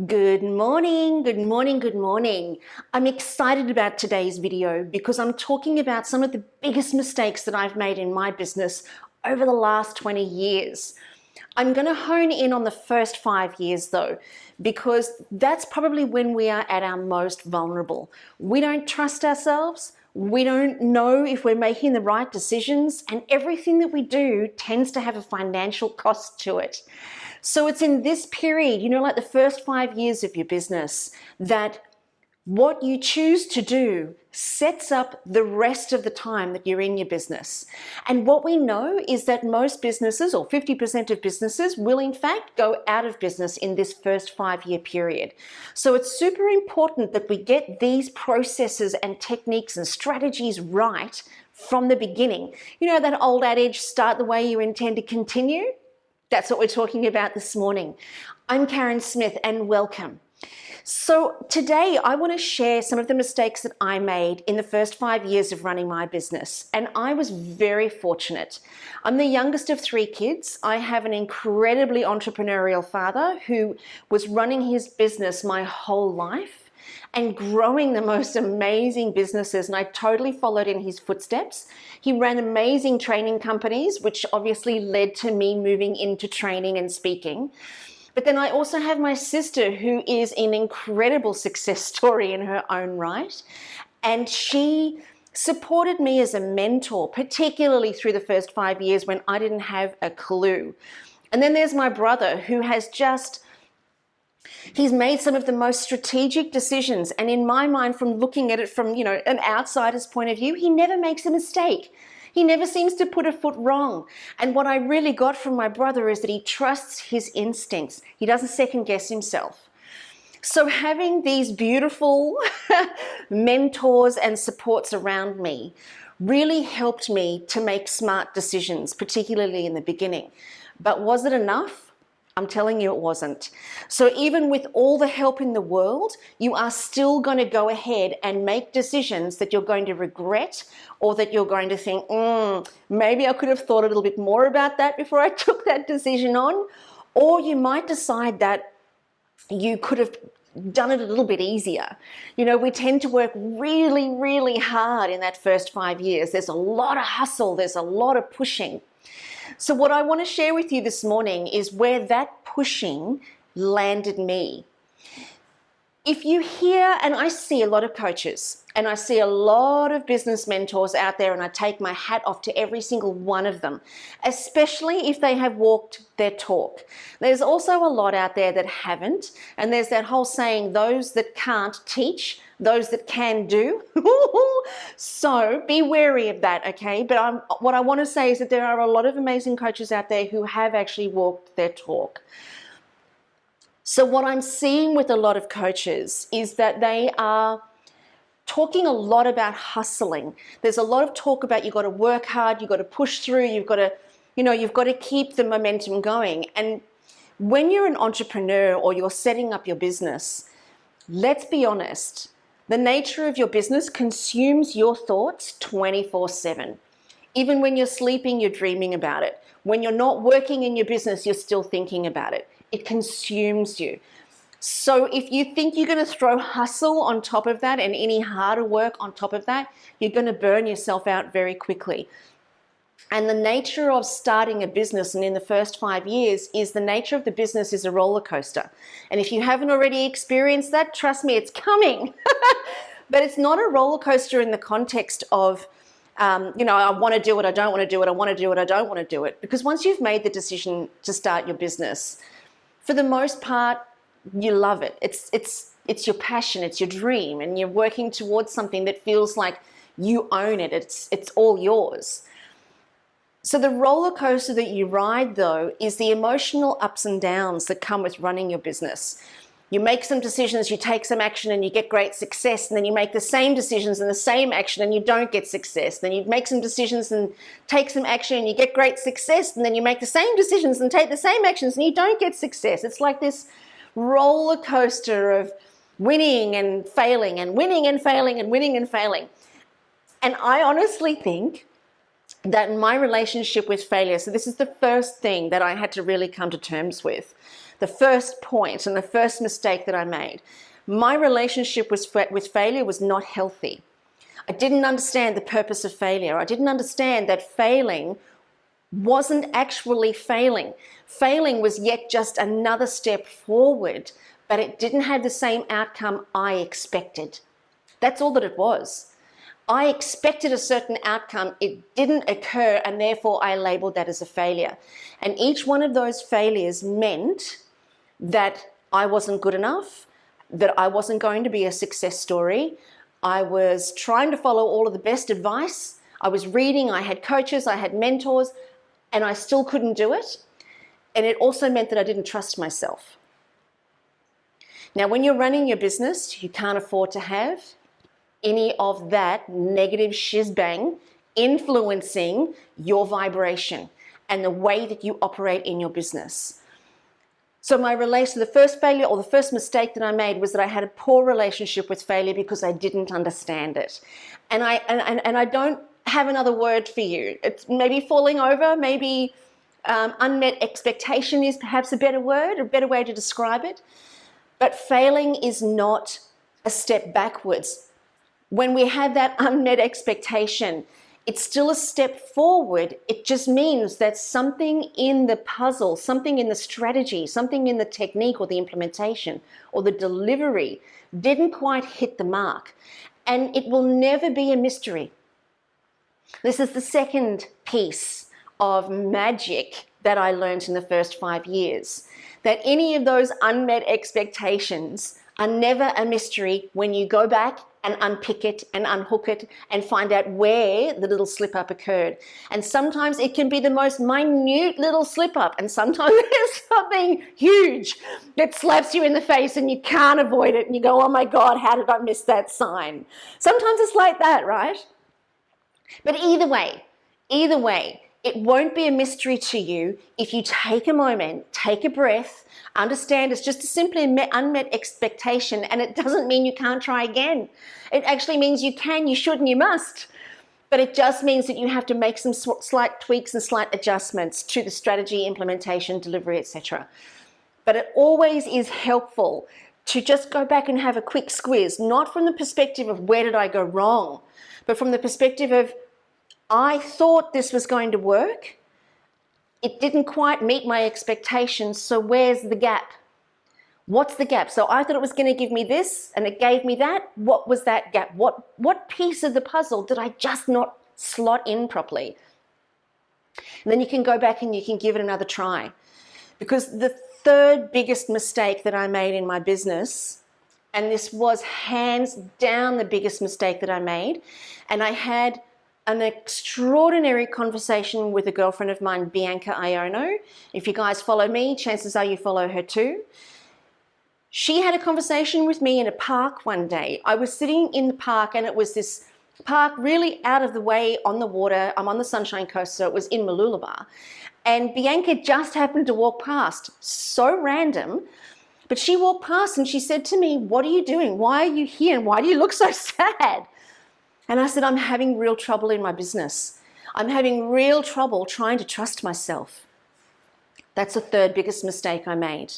Good morning, good morning, good morning. I'm excited about today's video because I'm talking about some of the biggest mistakes that I've made in my business over the last 20 years. I'm going to hone in on the first 5 years though, because that's probably when we are at our most vulnerable. We don't trust ourselves. We don't know if we're making the right decisions, and everything that we do tends to have a financial cost to it. So it's in this period, like the first 5 years of your business, that what you choose to do sets up the rest of the time that you're in your business. And what we know is that most businesses, or 50% of businesses, will in fact go out of business in this first 5-year period. So it's super important that we get these processes and techniques and strategies right from the beginning. You know that old adage, start the way you intend to continue? That's what we're talking about this morning. I'm Karen Smith and welcome. So today I want to share some of the mistakes that I made in the first 5 years of running my business. And I was very fortunate. I'm the youngest of 3 kids. I have an incredibly entrepreneurial father who was running his business my whole life and growing the most amazing businesses, and I totally followed in his footsteps. He ran amazing training companies, which obviously led to me moving into training and speaking. But then I also have my sister, who is an incredible success story in her own right, and she supported me as a mentor, particularly through the first 5 years when I didn't have a clue. And then there's my brother, who has he's made some of the most strategic decisions, and in my mind, from looking at it from, an outsider's point of view, he never makes a mistake. He never seems to put a foot wrong. And what I really got from my brother is that he trusts his instincts. He doesn't second guess himself. So having these beautiful mentors and supports around me really helped me to make smart decisions, particularly in the beginning. But was it enough? I'm telling you it wasn't. So even with all the help in the world, you are still going to go ahead and make decisions that you're going to regret, or that you're going to think, maybe I could have thought a little bit more about that before I took that decision on. Or you might decide that you could have done it a little bit easier. We tend to work really, really hard in that first 5 years. There's a lot of hustle. There's a lot of pushing. So what I want to share with you this morning is where that pushing landed me. If you hear, and I see a lot of coaches, and I see a lot of business mentors out there, and I take my hat off to every single one of them, especially if they have walked their talk. There's also a lot out there that haven't, and there's that whole saying, those that can't teach, those that can do. So be wary of that, okay? But what I want to say is that there are a lot of amazing coaches out there who have actually walked their talk. So what I'm seeing with a lot of coaches is that they are talking a lot about hustling. There's a lot of talk about you've got to work hard, you've got to push through, you've got to keep the momentum going. And when you're an entrepreneur or you're setting up your business, let's be honest, the nature of your business consumes your thoughts 24/7. Even when you're sleeping, you're dreaming about it. When you're not working in your business, you're still thinking about it. It consumes you. So if you think you're going to throw hustle on top of that and any harder work on top of that, you're going to burn yourself out very quickly. And the nature of starting a business, and in the first 5 years, is the nature of the business is a roller coaster. And if you haven't already experienced that, trust me, it's coming. But it's not a roller coaster in the context of, I want to do it, I don't want to do it, I want to do it, I don't want to do it. Because once you've made the decision to start your business, for the most part, you love it. It's your passion, it's your dream, and you're working towards something that feels like you own it. It's all yours. So the roller coaster that you ride, though, is the emotional ups and downs that come with running your business. You make some decisions, you take some action, and you get great success, and then you make the same decisions and the same action and you don't get success. Then you make some decisions and take some action and you get great success, and then you make the same decisions and take the same actions and you don't get success. It's like this roller coaster of winning and failing and winning and failing and winning and failing. And I honestly think that in my relationship with failure, so this is the first thing that I had to really come to terms with, the first point and the first mistake that I made. My relationship with failure was not healthy. I didn't understand the purpose of failure. I didn't understand that failing wasn't actually failing. Failing was yet just another step forward, but it didn't have the same outcome I expected. That's all that it was. I expected a certain outcome, it didn't occur, and therefore I labeled that as a failure. And each one of those failures meant that I wasn't good enough, that I wasn't going to be a success story. I was trying to follow all of the best advice. I was reading, I had coaches, I had mentors, and I still couldn't do it. And it also meant that I didn't trust myself. Now, when you're running your business, you can't afford to have any of that negative shizbang influencing your vibration and the way that you operate in your business. So the first failure or the first mistake that I made was that I had a poor relationship with failure because I didn't understand it. And I don't have another word for you. It's maybe falling over, maybe unmet expectation is perhaps a better word, a better way to describe it. But failing is not a step backwards. When we have that unmet expectation, it's still a step forward. It just means that something in the puzzle, something in the strategy, something in the technique or the implementation or the delivery didn't quite hit the mark. And it will never be a mystery. This is the second piece of magic that I learned in the first 5 years, that any of those unmet expectations are never a mystery when you go back and unpick it and unhook it and find out where the little slip up occurred. And sometimes it can be the most minute little slip up, and sometimes there's something huge that slaps you in the face and you can't avoid it and you go, oh my God, how did I miss that sign? Sometimes it's like that, right? But either way, it won't be a mystery to you if you take a moment, take a breath, understand it's just a simply unmet expectation, and it doesn't mean you can't try again. It actually means you can, you should, and you must. But it just means that you have to make some slight tweaks and slight adjustments to the strategy, implementation, delivery, etc. But it always is helpful to just go back and have a quick squiz, not from the perspective of where did I go wrong, but from the perspective of I thought this was going to work. It didn't quite meet my expectations, so where's the gap? What's the gap? So I thought it was going to give me this, and it gave me that. What was that gap? What piece of the puzzle did I just not slot in properly? And then you can go back and you can give it another try. Because the third biggest mistake that I made in my business, and this was hands down the biggest mistake that I made, and I had an extraordinary conversation with a girlfriend of mine, Bianca Iono. If you guys follow me, chances are you follow her too. She had a conversation with me in a park one day. I was sitting in the park, and it was this park really out of the way on the water. I'm on the Sunshine Coast, so it was in Mooloolaba. And Bianca just happened to walk past. So random. But she walked past and she said to me, what are you doing? Why are you here? And why do you look so sad? And I said, I'm having real trouble in my business. I'm having real trouble trying to trust myself. That's the third biggest mistake I made.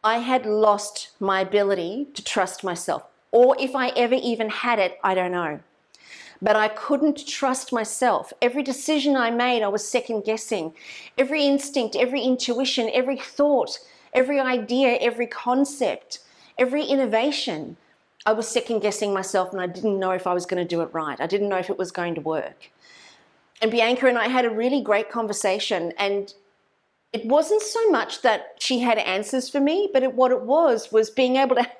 I had lost my ability to trust myself. Or if I ever even had it, I don't know. But I couldn't trust myself. Every decision I made, I was second guessing. Every instinct, every intuition, every thought, every idea, every concept, every innovation, I was second guessing myself, and I didn't know if I was going to do it right. I didn't know if it was going to work. And Bianca and I had a really great conversation, and it wasn't so much that she had answers for me, but what it was being able to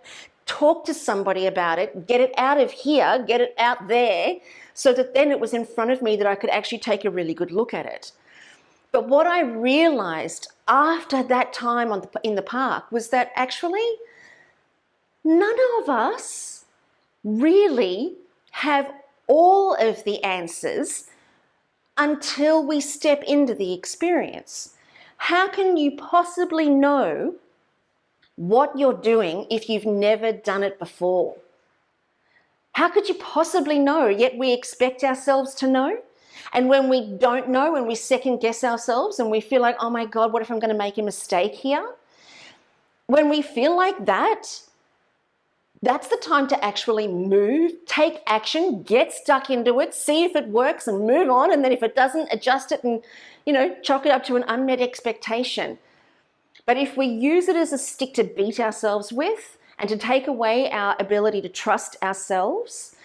talk to somebody about it, get it out of here, get it out there, so that then it was in front of me that I could actually take a really good look at it. But what I realized after that time in the park was that actually none of us really have all of the answers until we step into the experience. How can you possibly know what you're doing if you've never done it before? How could you possibly know? Yet we expect ourselves to know. And when we don't know, when we second guess ourselves and we feel like, oh my God, what if I'm going to make a mistake here? when we feel like that, that's the time to actually move, take action, get stuck into it, see if it works and move on. And then if it doesn't, adjust it and, chalk it up to an unmet expectation. But if we use it as a stick to beat ourselves with and to take away our ability to trust ourselves,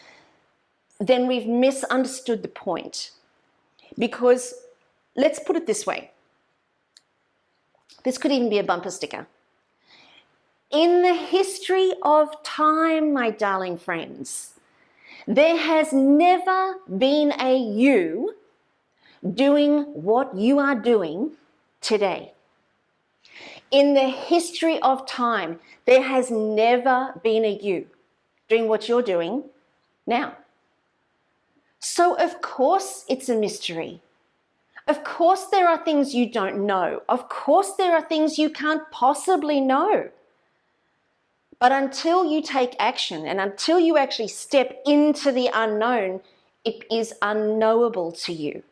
then we've misunderstood the point. Because let's put it this way. This could even be a bumper sticker. In the history of time, my darling friends, there has never been a you doing what you are doing today. In the history of time, there has never been a you doing what you're doing now. So of course it's a mystery. Of course there are things you don't know. Of course there are things you can't possibly know. But until you take action and until you actually step into the unknown, it is unknowable to you.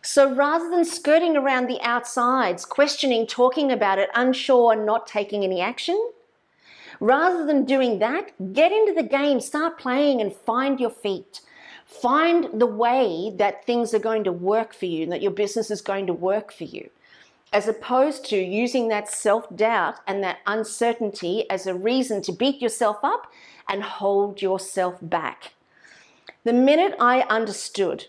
So rather than skirting around the outsides, questioning, talking about it, unsure, not taking any action, rather than doing that, get into the game, start playing and find your feet. Find the way that things are going to work for you and that your business is going to work for you, as opposed to using that self-doubt and that uncertainty as a reason to beat yourself up and hold yourself back. The minute I understood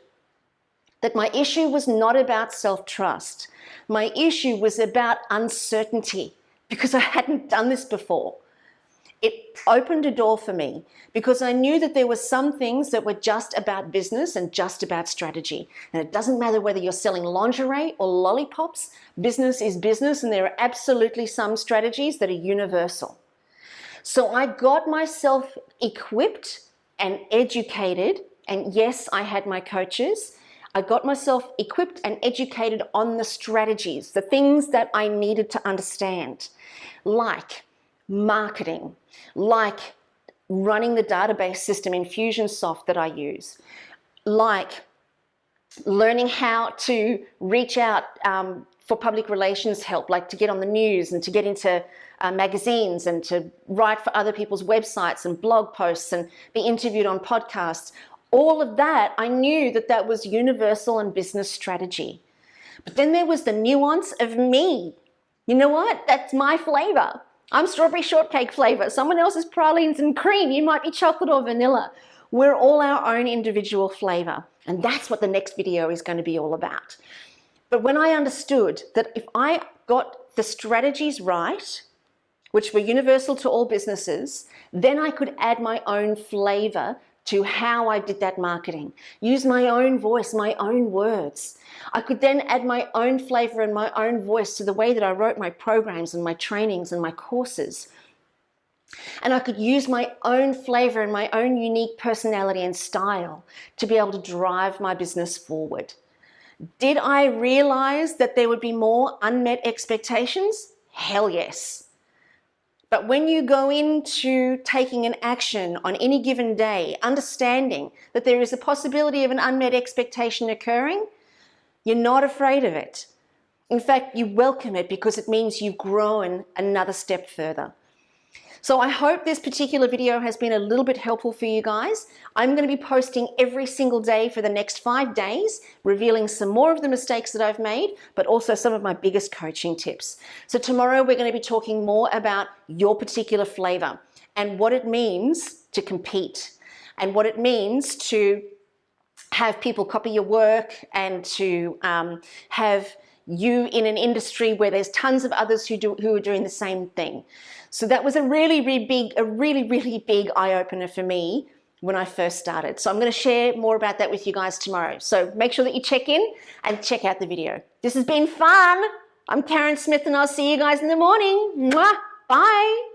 that my issue was not about self-trust, my issue was about uncertainty, because I hadn't done this before. It opened a door for me because I knew that there were some things that were just about business and just about strategy. And it doesn't matter whether you're selling lingerie or lollipops, business is business, and there are absolutely some strategies that are universal. So I got myself equipped and educated, and yes, I had my coaches. I got myself equipped and educated on the strategies, the things that I needed to understand, like marketing, like running the database system Infusionsoft that I use, like learning how to reach out for public relations help, like to get on the news and to get into magazines and to write for other people's websites and blog posts and be interviewed on podcasts. All of that, I knew that that was universal and business strategy. But then there was the nuance of me. You know what? That's my flavor. I'm strawberry shortcake flavor. Someone else is pralines and cream. You might be chocolate or vanilla. We're all our own individual flavor. And that's what the next video is going to be all about. But when I understood that if I got the strategies right, which were universal to all businesses, then I could add my own flavor to how I did that marketing, use my own voice, my own words. I could then add my own flavor and my own voice to the way that I wrote my programs and my trainings and my courses. And I could use my own flavor and my own unique personality and style to be able to drive my business forward. Did I realize that there would be more unmet expectations? Hell yes. But when you go into taking an action on any given day, understanding that there is a possibility of an unmet expectation occurring, you're not afraid of it. In fact, you welcome it because it means you've grown another step further. So I hope this particular video has been a little bit helpful for you guys. I'm going to be posting every single day for the next 5 days, revealing some more of the mistakes that I've made, but also some of my biggest coaching tips. So tomorrow we're going to be talking more about your particular flavor and what it means to compete and what it means to have people copy your work and to have you in an industry where there's tons of others who are doing the same thing. So that was a really big eye-opener for me when I first started. So I'm going to share more about that with you guys tomorrow. So make sure that you check in and check out the video. This has been fun. I'm Karen Smith and I'll see you guys in the morning. Mwah! Bye.